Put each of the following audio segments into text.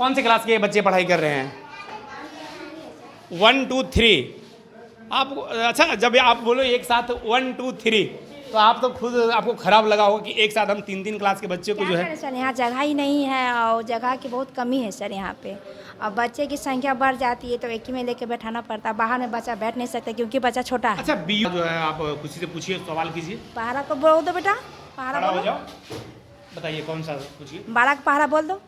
कौन से क्लास के बच्चे पढ़ाई कर रहे हैं? 1 2 3। आप अच्छा, जब आप बोलो एक साथ 1 2 3 तो आप तो खुद आपको खराब लगा होगा कि एक साथ हम 3 क्लास के बच्चे को जो है। सर यहाँ जगह ही नहीं है और जगह की बहुत कमी है सर यहाँ पे। अब बच्चे की संख्या बढ़ जाती है तो एक ही में लेके बैठाना पड़ता है। बाहर में बच्चा बैठ नहीं सकता क्योंकि बच्चा छोटा है। अच्छा, बी जो है आप खुशी से पूछिए, सवाल कीजिए। पहरा को बोल दो बेटा, पहरा खड़ा हो बोलो। जाओ, बताइए कौन सा पूछिए। 12 का पहरा बोल दो।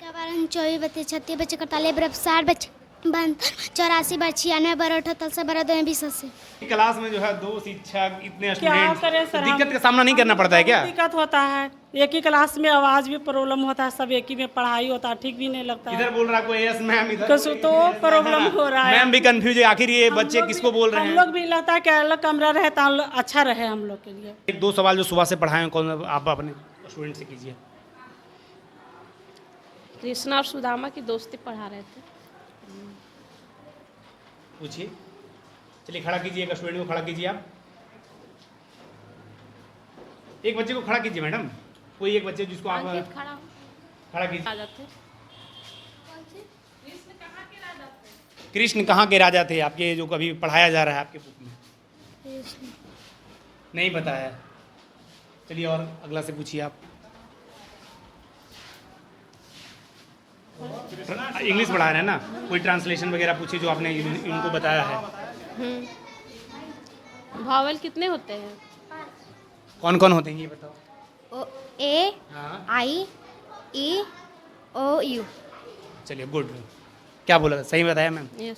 24 32 36 बच्चे 41 बरब 60 बच्चे 84 बार 96 बार 78 से बार 2 20 80। क्लास में जो है 2 शिक्षक इतने क्या स्टूडेंट, करें सर, दिक्कत का सामना नहीं करना पड़ता है क्या? दिक्कत होता है। एक ही क्लास में आवाज भी प्रॉब्लम होता है, सब एक ही में पढ़ाई होता है, ठीक भी नहीं लगता है। इधर बोल रहा कोई यस मैम, इधर कुछ तो प्रॉब्लम हो रहा है। मैम भी कंफ्यूज है, आखिर ये बच्चे किसको बोल रहे हम हैं? लोग भी लगता है कि अलग कमरा रहे तो अच्छा रहे हम लोग के लिए। एक दो सवाल जो सुबह से पढ़ाए हैं, कौन आप अपने स्टूडेंट से कीजिए। कृष्णा और सुदामा की दोस्ती पढ़ा रहे थे। पूछिए, चलिए खड़ा कीजिए, एक स्टूडेंट को खड़ा कीजिए। आप एक बच्चे को खड़ा कीजिए मैडम, कोई एक बच्चे जिसको आप अंकित खड़ा हो, खड़ा कीजिए। राजा थे। कृष्ण कहाँ के राजा थे आपके, जो कभी पढ़ाया जा रहा है आपके बुक में? नहीं बताया। चलिए और अगला से पूछिए आप। इंग्लिश पढ़ा रहे हैं ना, कोई ट्रांसलेशन वगैरह पूछिए जो आपने इनको बताया है। भावल कितने होते हैं? कौन कौन होते हैं ये बताओ। A हाँ, I E O U। चलिए गुड। क्या बोला, सही बताया मैम? यस,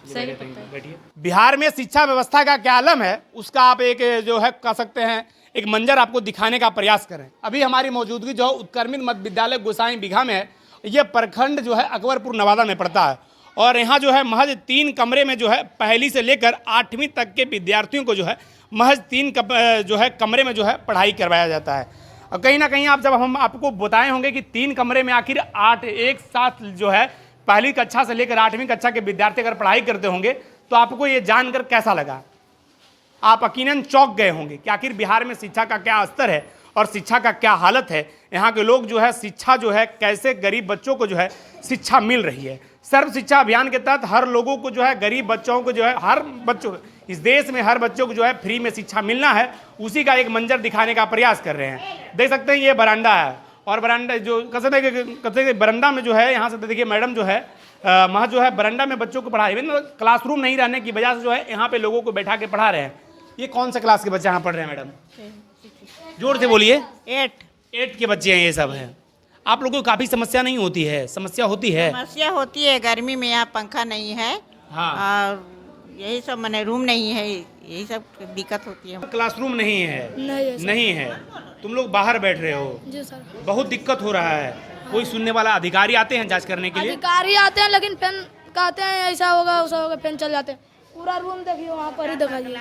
सही पता है। बैठिए। बिहार में शिक्षा व्यवस्था का क्या आलम है, उसका आप एक जो है कह सकते हैं एक मंजर आपको दिखाने का प्रयास करें। अभी हमारी मौजूदगी जो उत्क्रमित मध्य विद्यालय गोसाई बिघा में है। ये प्रखंड जो है अकबरपुर नवादा में पड़ता है और यहाँ जो है महज 3 कमरे में जो है पहली से लेकर 8वीं तक के विद्यार्थियों को जो है महज 3 जो है कमरे में जो है पढ़ाई करवाया जाता है। और कहीं ना कहीं आप जब हम आपको बताए होंगे कि 3 कमरे में आखिर 8 एक साथ जो है पहली कक्षा से लेकर 8वीं कक्षा के विद्यार्थी अगर पढ़ाई करते होंगे तो आपको ये जानकर कैसा लगा? आप यकीनन चौंक गए होंगे कि आखिर बिहार में शिक्षा का क्या स्तर है और शिक्षा का क्या हालत है। यहाँ के लोग जो है शिक्षा जो है कैसे गरीब बच्चों को जो है शिक्षा मिल रही है। सर्व शिक्षा अभियान के तहत हर लोगों को जो है गरीब बच्चों को जो है हर बच्चों इस देश में हर बच्चों को जो है फ्री में शिक्षा मिलना है, उसी का एक मंजर दिखाने का प्रयास कर रहे हैं। देख सकते हैं ये बरामदा है और बरामदा जो कहते बरामदा में जो है यहाँ से देखिए मैडम जो है वहाँ जो है बरामदा में बच्चों को पढ़ा रही है। क्लासरूम नहीं रहने की वजह से जो है यहाँ पे लोगों को बैठा के पढ़ा रहे हैं। ये कौन सा क्लास के बच्चे यहाँ पढ़ रहे हैं मैडम? जोर से बोलिए। 8 के बच्चे हैं ये सब हैं। आप लोगों को काफ़ी समस्या नहीं होती है? समस्या होती है। समस्या होती है, गर्मी में यहाँ पंखा नहीं है। हाँ, और यही सब मैंने रूम नहीं है, यही सब दिक्कत होती है। क्लासरूम नहीं है? नहीं है। तुम लोग बाहर बैठ रहे हो? जी सर। बहुत दिक्कत हो रहा है। कोई सुनने वाला अधिकारी आते हैं जांच करने के लिए? अधिकारी आते हैं लेकिन पेन कहते हैं ऐसा होगा वैसा होगा, पेन चल जाते हैं। पूरा रूम देखिए, वहाँ पर ही दिखाइए।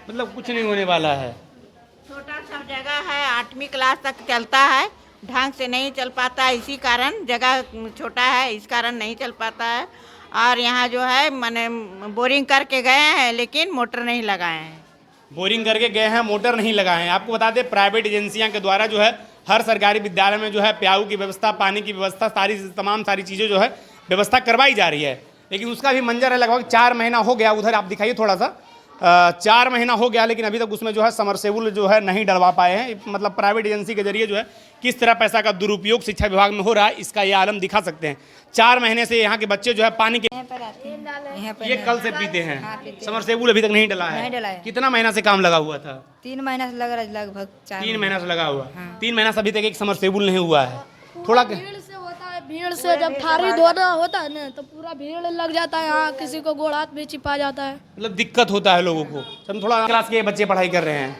मतलब कुछ नहीं होने वाला है। छोटा सा जगह है, 8वीं क्लास तक चलता है, ढंग से नहीं चल पाता है। इसी कारण जगह छोटा है, इस कारण नहीं चल पाता है। और यहाँ जो है मैंने बोरिंग करके गए हैं लेकिन मोटर नहीं लगाए हैं। बोरिंग करके गए हैं, मोटर नहीं लगाए हैं। आपको बता दें प्राइवेट एजेंसियां के द्वारा जो है हर सरकारी विद्यालय में जो है प्याऊ की व्यवस्था, पानी की व्यवस्था, तमाम सारी चीज़ें जो है व्यवस्था करवाई जा रही है। लेकिन उसका भी मंजर है, लगभग 4 महीना हो गया। उधर आप दिखाइए थोड़ा सा, 4 महीना हो गया लेकिन अभी तक उसमें जो है समरसेबुल जो है नहीं डलवा पाए हैं। मतलब प्राइवेट एजेंसी के जरिए जो है किस तरह पैसा का दुरुपयोग शिक्षा विभाग में हो रहा है, इसका ये आलम दिखा सकते हैं। 4 महीने से यहाँ के बच्चे जो है पानी के ये कल से पीते हैं। समरसेबुल अभी तक नहीं डला है। नहीं डला है। कितना महीना से काम लगा हुआ था? 3 महीना से लग रहा है, लगभग 3 महीना से लगा हुआ। 3 महीना से अभी तक एक समरसेबुल नहीं हुआ है। थोड़ा भीड़ से होता है, भीड़ से जब थारी धोना होता है ना तो पूरा भीड़ लग जाता है। यहाँ किसी को गोड़ हाथ भी चिपा जाता है, मतलब दिक्कत होता है लोगों को। हम थोड़ा क्लास के बच्चे पढ़ाई कर रहे हैं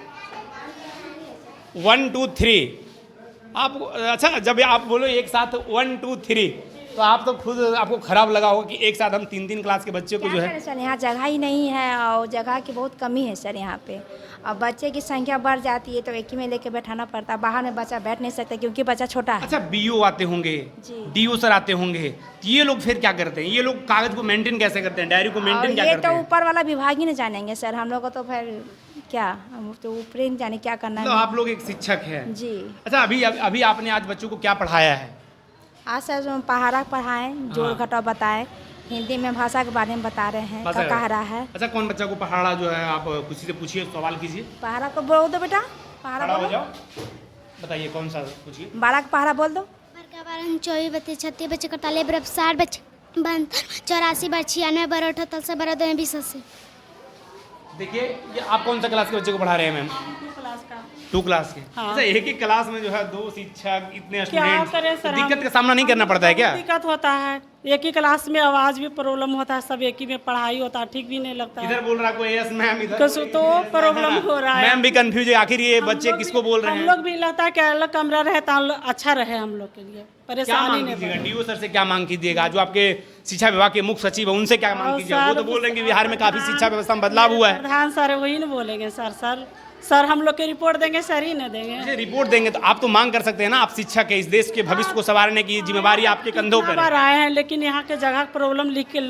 1 2 3। आप अच्छा, जब आप बोलो एक साथ 1 2 3 तो आप तो खुद आपको खराब लगा होगा कि एक साथ हम 3 क्लास के बच्चे को जो है। सर यहाँ जगह ही नहीं है और जगह की बहुत कमी है सर यहाँ पे। अब बच्चे की संख्या बढ़ जाती है तो एक ही में लेके बैठाना पड़ता है। बाहर में बच्चा बैठ नहीं सकता क्योंकि बच्चा छोटा है। अच्छा, बीओ आते होंगे, जी। डीओ सर आते होंगे, तो ये लोग फिर क्या करते हैं? ये लोग कागज को मेंटेन कैसे करते हैं, डायरी को मेंटेन क्या ये करते तो हैं? ऊपर वाला विभाग ही नहीं जानेंगे सर, हम लोग को तो फिर क्या, हम तो ऊपर ही नहीं जाने क्या करना तो है। आप लोग एक शिक्षक हैं जी। अच्छा, अभी आपने आज बच्चों को क्या पढ़ाया है? आज सर पहाड़ा पढ़ाएं, जोड़ घटाव बताएं, हिंदी में भाषा के बारे में बता रहे हैं, भाषा क्या कह रहा है। अच्छा, कौन बच्चा को पहाड़ा जो है आप किसी से पूछिए, सवाल कीजिए। पहाड़ा को बोल दो बेटा, पहाड़ा खड़ा हो बोलो। जाओ, बताइए कौन सा पूछिए। बारह का पहाड़ा बोल दो। बड़का बारह 24 32 36 बच्चे 41 बरब 60 बच्चे 82 बार 96 बार 78 से बार 2 20 80। देखिए, ये आप कौन सा क्लास के बच्चे को पढ़ा रहे हैं मैम? 2 क्लास का। 2 क्लास के। हाँ। अच्छा, एक ही क्लास में जो है 2 शिक्षक, इतने क्या स्टूडेंट्स, करें सर, दिक्कत का सामना नहीं करना पड़ता है क्या? दिक्कत होता है, एक ही क्लास में आवाज़ भी प्रॉब्लम होता है, सब एक ही में पढ़ाई होता है, ठीक भी नहीं लगता है। इधर बोल रहा कोई यस मैम, इधर कुछ तो प्रॉब्लम हो रहा है। मैम भी कंफ्यूज है, आखिर ये बच्चे किसको बोल रहे हम हैं? लोग भी लगता है कि अलग कमरा रहे तो अच्छा रहे हम लोग के लिए, क्या परेशानी मांग नहीं कीजिएगा? डीओ सर से क्या मांग कीजिएगा? जो आपके शिक्षा विभाग के मुख्य सचिव है उनसे क्या मांग कीजिएगा? वो तो बोल रहे हैं कि बिहार में काफी शिक्षा व्यवस्था में बदलाव हुआ है। प्रधान सर वही ना बोलेंगे सर हम लोग की रिपोर्ट देंगे, सर ही ना देंगे। अच्छा, रिपोर्ट देंगे तो आप तो मांग कर सकते हैं ना, आप शिक्षक है, इस देश के भविष्य को संवारने की जिम्मेवारी आपके कंधों पर बार है। आए हैं, लेकिन यहाँ के जगह प्रॉब्लम लिख के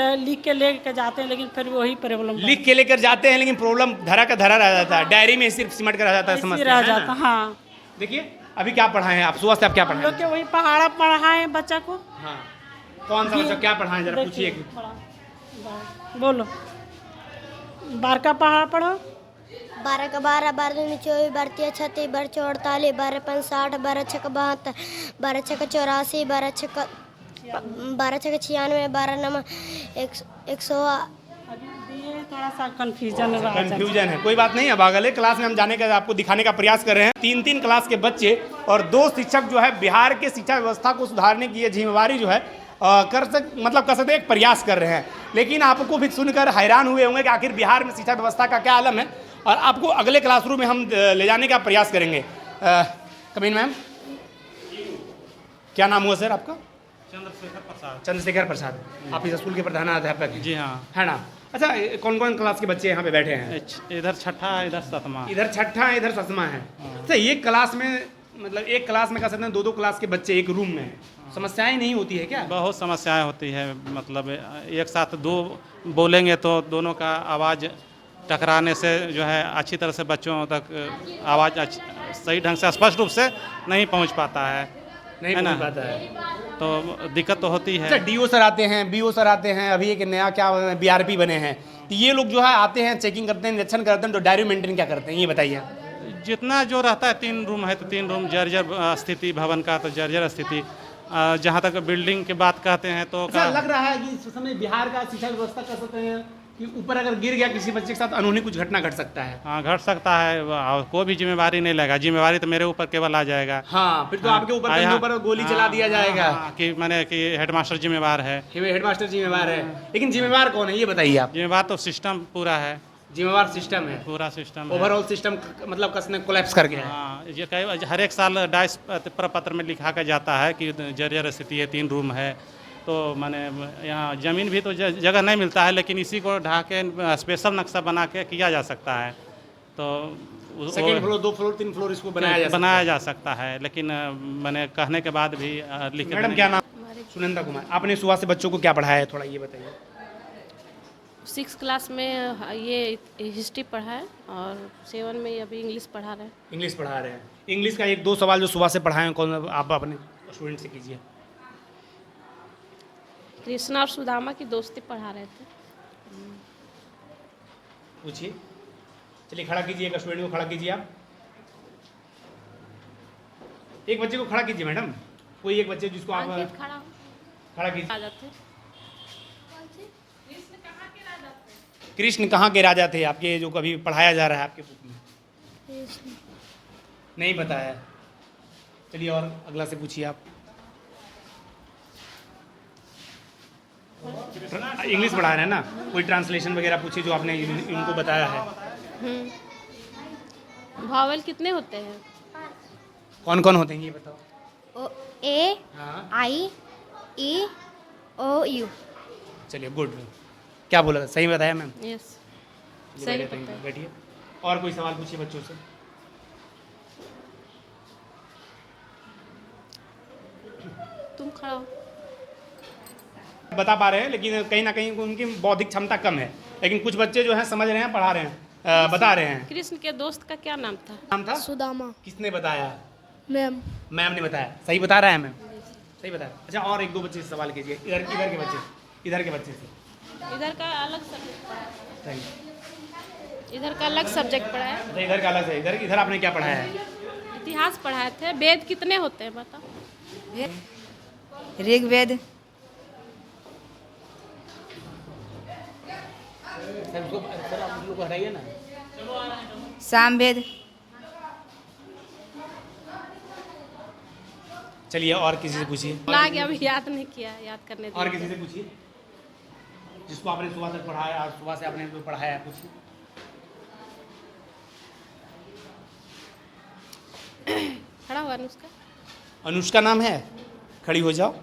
लेके जाते हैं, लेकिन फिर वही प्रॉब्लम लिख के लेकर जाते हैं, लेकिन प्रॉब्लम धरा का धरा रह जाता है, डायरी में सिर्फ सिमट कर रह जाता है, समझते रह हैं जाता। ना? हाँ, देखिए, अभी क्या पढ़ाए हैं आप? सुबह से आप क्या हम पढ़ाए लोग हैं? के वही पहाड़ा पढ़ाए बच्चा को। हाँ, कौन सा बच्चा क्या पढ़ाए जरा पूछिए। बोलो, बार का पहाड़ा पढ़ो। 12 का 12 12 दूनी 24 12 3 36 12 48 12 5 60 12 6 72 12 6 84 12 6 96 12 9 100। थोड़ा सा कंफ्यूजन है, कोई बात नहीं। अब अगले क्लास में हम जाने का आपको दिखाने का प्रयास कर रहे हैं। 3-3 क्लास के बच्चे और 2 शिक्षक जो है बिहार के शिक्षा व्यवस्था को सुधारने की ये जिम्मेवारी जो है कर सकते एक प्रयास कर रहे हैं। लेकिन आपको भी सुनकर हैरान हुए होंगे कि आखिर बिहार में शिक्षा व्यवस्था का क्या आलम है, और आपको अगले क्लासरूम में हम ले जाने का प्रयास करेंगे। कमीन मैम, क्या नाम हुआ सर आपका? चंद्रशेखर प्रसाद। आप इस स्कूल के प्रधानाध्यापक हैं? जी हाँ। है ना? अच्छा, कौन कौन क्लास के बच्चे यहाँ पे बैठे हैं? इधर छठा, इधर सतमा। इधर छठा, इधर सतमा है। अच्छा, एक क्लास में मतलब एक क्लास में कह सकते हैं 2-2 क्लास के बच्चे एक रूम में हैं। समस्याएं नहीं होती है क्या? बहुत समस्याएं होती है, मतलब एक साथ 2 बोलेंगे तो दोनों का आवाज़ टकराने से जो है अच्छी तरह से बच्चों तक आवाज़ सही ढंग से स्पष्ट रूप से नहीं पहुंच पाता है, नहीं है ना? पहुंच पाता है तो दिक्कत तो होती है। अच्छा, डीओ सर आते हैं, बीओ सर आते हैं, अभी एक नया क्या बीआरपी बने हैं, तो ये लोग जो है आते हैं, चेकिंग करते हैं, निरीक्षण करते हैं, तो डायरी मेंटेन क्या करते हैं ये बताइए। जितना जो रहता है 3 रूम है तो 3 रूम जर्जर स्थिति, भवन का तो जर्जर स्थिति। जहाँ तक बिल्डिंग की बात कहते हैं तो अच्छा, लग रहा है कि इस समय बिहार का शिक्षा व्यवस्था कर सकते हैं कि ऊपर अगर गिर गया किसी बच्चे के साथ अनहोनी कुछ घटना घट सकता है। हाँ, घट सकता है, और कोई भी जिम्मेवारी नहीं लेगा, जिम्मेवारी तो मेरे ऊपर केवल आ जाएगा। हाँ, फिर तो आपके ऊपर कंधों पर गोली चला दिया जाएगा। कि मैंने कि हेडमास्टर जिम्मेवार है। हेडमास्टर जिम्मेवार है, लेकिन जिम्मेवार कौन है ये बताइए आप? जिम्मेवार तो सिस्टम पूरा है, जिम्मेवार सिस्टम है, पूरा सिस्टम है। ओवरऑल सिस्टम मतलब कसने कोलैप्स कर गया है। हाँ, ये कई हर एक साल डाइस प्रपत्र में लिखा के जाता है कि जर्जर स्थिति है, 3 रूम है, तो मैंने यहाँ ज़मीन भी तो जगह नहीं मिलता है, लेकिन इसी को ढा के स्पेशल नक्शा बना के किया जा सकता है। तो सेकंड फ्लोर, 2 फ्लोर, 3 फ्लोर इसको बनाया जा सकता है, लेकिन मैंने कहने के बाद भी लिख। मैडम क्या नाम? सुनंदा कुमार। आपने सुबह से बच्चों को क्या पढ़ाया है, थोड़ा ये बताइए। 6 क्लास में ये हिस्ट्री पढ़ा है और 7 में अभी इंग्लिश पढ़ा रहे हैं। इंग्लिश पढ़ा रहे हैं। इंग्लिश का 1-2 सवाल जो सुबह से पढ़ाए हैं, कौन आप अपने स्टूडेंट से कीजिए। कृष्णा और सुदामा की दोस्ती पढ़ा रहे थे। पूछिए। चलिए, खड़ा कीजिए, एक स्टूडेंट को खड़ा कीजिए आप। एक बच्चे को खड़ा कीजिए मैडम, कोई एक बच्चे जिसको आप अंकित खड़ा कीजिए। राजा थे। कृष्ण कहाँ के राजा थे आपके, जो कभी पढ़ाया जा रहा है आपके बुक में? नहीं पता है। चलिए, और अगला से पूछिए आप। इंग्लिश पढ़ा रहे हैं ना, कोई ट्रांसलेशन वगैरह पूछिए जो आपने इनको बताया है। भावल कितने होते हैं? कौन कौन होते हैं ये बताओ। A हाँ, I E O U। चलिए, गुड। क्या बोला, सही बताया मैम? यस, चलिए, सही बैठिए, पता है। बैठिए। और कोई सवाल पूछिए बच्चों से। तुम खड़ा हो। बता पा रहे हैं, लेकिन कहीं ना कहीं उनकी बौद्धिक क्षमता कम है, लेकिन कुछ बच्चे जो हैं समझ रहे हैं, पढ़ा रहे हैं, बता रहे हैं। कृष्ण के दोस्त का क्या नाम था? नाम था? सुदामा। किसने बताया? मैम। मैम ने बताया। सही बता रहा है मैम? सही बताया। अच्छा, और एक दो बच्चे से सवाल कीजिए, इधर के बच्चे से। इधर का अलग सब्जेक्ट पढ़ा है, सही। इधर का अलग सब्जेक्ट पढ़ा है। अच्छा, इधर का अलग है। इधर आपने क्या पढ़ाया है? इतिहास पढ़ाए थे। वेद कितने होते हैं बताओ? ऋग्वेद, सर आप लोग हटाइए ना। सामवेद। चलिए और किसी से पूछिए। ना गया, अभी याद नहीं किया, याद करने और दीजिए। किसी से पूछिए जिसको आपने सुबह तक पढ़ाया और सुबह से आपने जो पढ़ाया है, पूछिए। खड़ा हुआ अनुष्का। अनुष्का नाम है? खड़ी हो जाओ,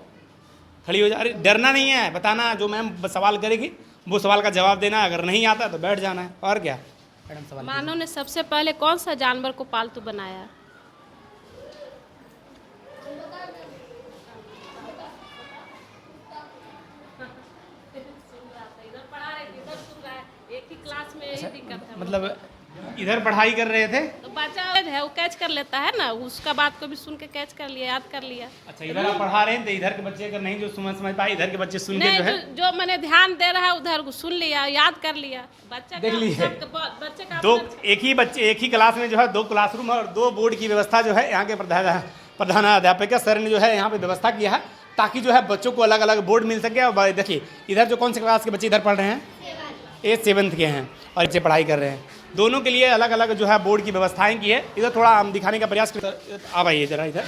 खड़ी हो जाओ। अरे डरना नहीं है, बताना जो मैम सवाल करेगी वो सवाल का जवाब देना है। अगर नहीं आता तो बैठ जाना है, और क्या। मैडम सवाल मानव ने सबसे पहले कौन सा जानवर को पालतू बनाया? एक ही क्लास में यही दिक्कत है। मतलब इधर पढ़ाई कर रहे थे। तो बच्चा है वो कैच कर लेता है ना, उसका बात को भी सुन के कैच कर लिया, याद कर लिया। अच्छा, इधर आप पढ़ा रहे हैं तो इधर के बच्चे अगर नहीं जो समझ पाए, इधर के बच्चे सुन के नहीं, जो है जो मैंने ध्यान दे रहा है उधर को सुन लिया, याद कर लिया। बच्चा देख लीजिए। बच्चे का दो अपना- एक ही क्लास में जो है 2 क्लासरूम और 2 बोर्ड की व्यवस्था जो है यहाँ के प्रधानाध्यापक सर ने जो है यहाँ पे व्यवस्था किया है, ताकि जो है बच्चों को अलग अलग बोर्ड मिल सके। और देखिए इधर जो कौन से क्लास के बच्चे इधर पढ़ रहे हैं, 7th के हैं और बच्चे पढ़ाई कर रहे हैं। दोनों के लिए अलग अलग जो है बोर्ड की व्यवस्थाएं की है। इधर थोड़ा हम दिखाने का प्रयास करते। आप आइए जरा इधर।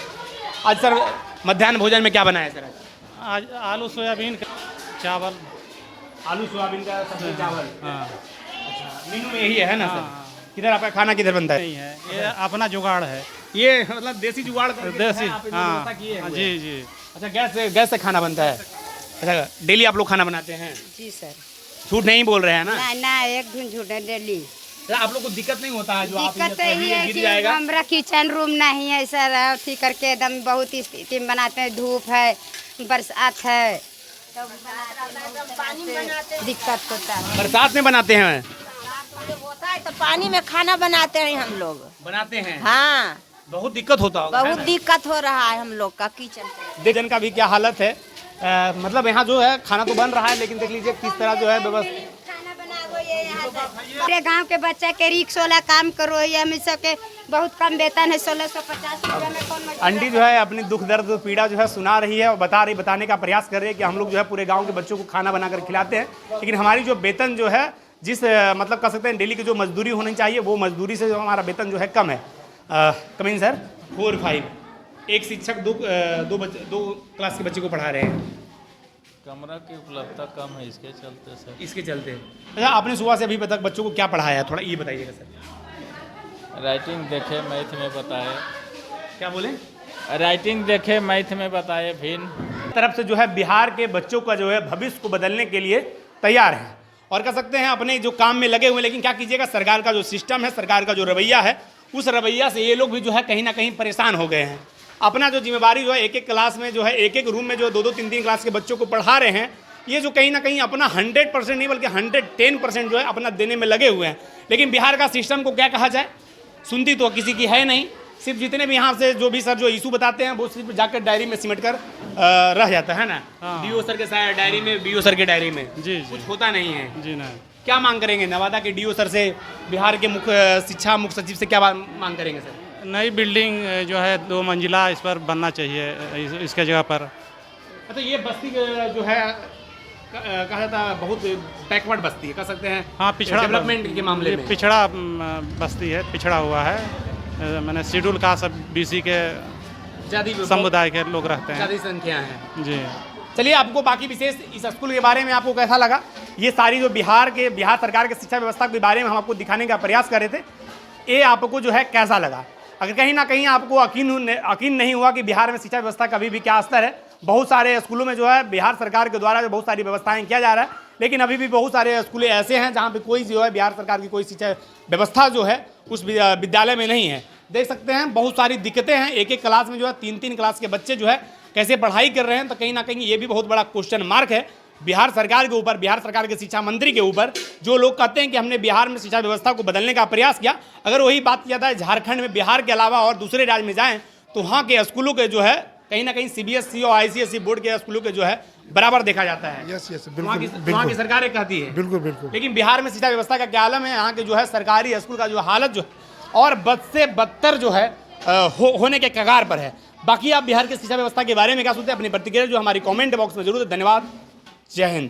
आज सर मध्याह्न भोजन में क्या बनाया सर? आज आलू सोयाबीन चावल। आलू सोयाबीन का सब्जी चावल। हाँ, अच्छा, मेनू में यही है ना सर? हाँ। किधर आपका खाना किधर बनता है? नहीं है, ये अपना जुगाड़ है। ये मतलब देसी जुगाड़ करके जो है देसी, आप इसमें हाँ व्यवस्था किए हुए हैं। जी। अच्छा, गैस से खाना बनता है? अच्छा, डेली आप लोग खाना बनाते हैं? जी सर। झूठ नहीं बोल रहे हैं ना? ना एक दिन झूठ है डेली। आप लोग को दिक्कत नहीं होता है जो आप दिक्कत तो यही है गिर कि जाएगा? हमारा किचन रूम नहीं है सर, अथी करके एकदम बहुत स्थिति में बनाते हैं, धूप है, बरसात है, तो दिक्कत होता है। बरसात में बनाते हैं? होता है तो पानी में खाना बनाते हैं हम लोग। बनाते हैं? हाँ, बहुत दिक्कत होता होगा, है बहुत ना? दिक्कत हो रहा है हम लोग का किचन। देखन का भी क्या हालत है। मतलब यहाँ जो है खाना तो बन रहा है, लेकिन देख लीजिए किस तरह जो है व्यवस्था। पूरे गांव के बच्चा के रिक्स वाला काम करो, ये हम सबके बहुत कम वेतन है, 1650 रुपया में कौन मजदूर आंटी जो है अपनी दुख दर्द पीड़ा जो है सुना रही है और बताने का प्रयास कर रही है कि हम लोग जो है पूरे गांव के बच्चों को खाना बनाकर खिलाते हैं, लेकिन हमारी जो वेतन जो है जिस मतलब कह सकते हैं डेली की जो मजदूरी होनी चाहिए वो मजदूरी से जो हमारा वेतन जो है कम है। कमीन सर 4-5 एक शिक्षक दो क्लास के बच्चे को पढ़ा रहे हैं। कमरा की उपलब्धता कम है, इसके चलते सर। इसके चलते। अच्छा, आपने सुबह से अभी तक बच्चों को क्या पढ़ाया है, थोड़ा ये बताइएगा सर। राइटिंग देखे, मैथ में बताए। क्या बोले? राइटिंग देखे, मैथ में बताए। भिन्न तरफ से जो है बिहार के बच्चों का जो है भविष्य को बदलने के लिए तैयार है और कह सकते हैं अपने जो काम में लगे हुए। लेकिन क्या कीजिएगा, सरकार का जो सिस्टम है, सरकार का जो रवैया है, उस रवैया से ये लोग भी जो है कहीं ना कहीं परेशान हो गए हैं। अपना जो जिम्मेवारी जो है एक क्लास में जो है एक रूम में जो 2-3 क्लास के बच्चों को पढ़ा रहे हैं, ये जो कहीं ना कहीं अपना 100% नहीं बल्कि 110% जो है अपना देने में लगे हुए हैं। लेकिन बिहार का सिस्टम को क्या कहा जाए, सुनती तो किसी की है नहीं। सिर्फ जितने भी यहाँ से जो भी सर जो इशू बताते हैं वो सिर्फ जाकर डायरी में सिमट कर रह जाता है ना। डीओ सर के साथ डायरी में, बीओ सर के डायरी में जी कुछ होता नहीं है। जी ना। क्या मांग करेंगे नवादा के डीओ सर से, बिहार के मुख्य सचिव से क्या मांग करेंगे सर? नई बिल्डिंग जो है 2 मंजिला इस पर बनना चाहिए, इसके जगह पर। अच्छा, ये बस्ती जो है कहा जाता है बहुत बैकवर्ड बस्ती है, कह सकते हैं। हाँ, पिछड़ा डेवलपमेंट के मामले ये में पिछड़ा बस्ती है, पिछड़ा हुआ है। मैंने शेड्यूल कास्ट सब BC के ज़्यादा समुदाय के लोग रहते हैं। ज़्यादा संख्या है जी। चलिए, आपको बाकी विशेष इस स्कूल के बारे में आपको कैसा लगा, ये सारी जो बिहार सरकार के शिक्षा व्यवस्था के बारे में हम आपको दिखाने का प्रयास कर रहे थे, ये आपको जो है कैसा लगा? अगर कहीं ना कहीं आपको यकीन नहीं हुआ कि बिहार में शिक्षा व्यवस्था का अभी भी क्या स्तर है, बहुत सारे स्कूलों में जो है बिहार सरकार के द्वारा जो बहुत सारी व्यवस्थाएं किया जा रहा है, लेकिन अभी भी बहुत सारे स्कूलें ऐसे हैं जहाँ पे कोई जो है बिहार सरकार की कोई शिक्षा व्यवस्था जो है उस विद्यालय में नहीं है। देख सकते हैं बहुत सारी दिक्कतें हैं। एक क्लास में जो है 3 क्लास के बच्चे जो है कैसे पढ़ाई कर रहे हैं, तो कहीं ना कहीं ये भी बहुत बड़ा क्वेश्चन मार्क है बिहार सरकार के ऊपर, बिहार सरकार के शिक्षा मंत्री के ऊपर। जो लोग कहते हैं कि हमने बिहार में शिक्षा व्यवस्था को बदलने का प्रयास किया, अगर वही बात किया जाए झारखंड में बिहार के अलावा और दूसरे राज्य में जाएं तो वहाँ के स्कूलों के जो है कहीं ना कहीं CBSE और ICSE बोर्ड के स्कूलों के जो है बराबर देखा जाता है। यस यस वहाँ बिल्कुल की सरकार कहती है। बिल्कुल बिल्कुल। लेकिन बिहार में शिक्षा व्यवस्था का क्या आलम है, यहाँ के जो है सरकारी स्कूल का जो हालत जो है और बद से बदतर जो है होने के कगार पर है। बाकी आप बिहार की शिक्षा व्यवस्था के बारे में क्या सोचते हैं, अपनी प्रतिक्रिया जो हमारी कमेंट बॉक्स में जरूर। धन्यवाद, जय हिंद।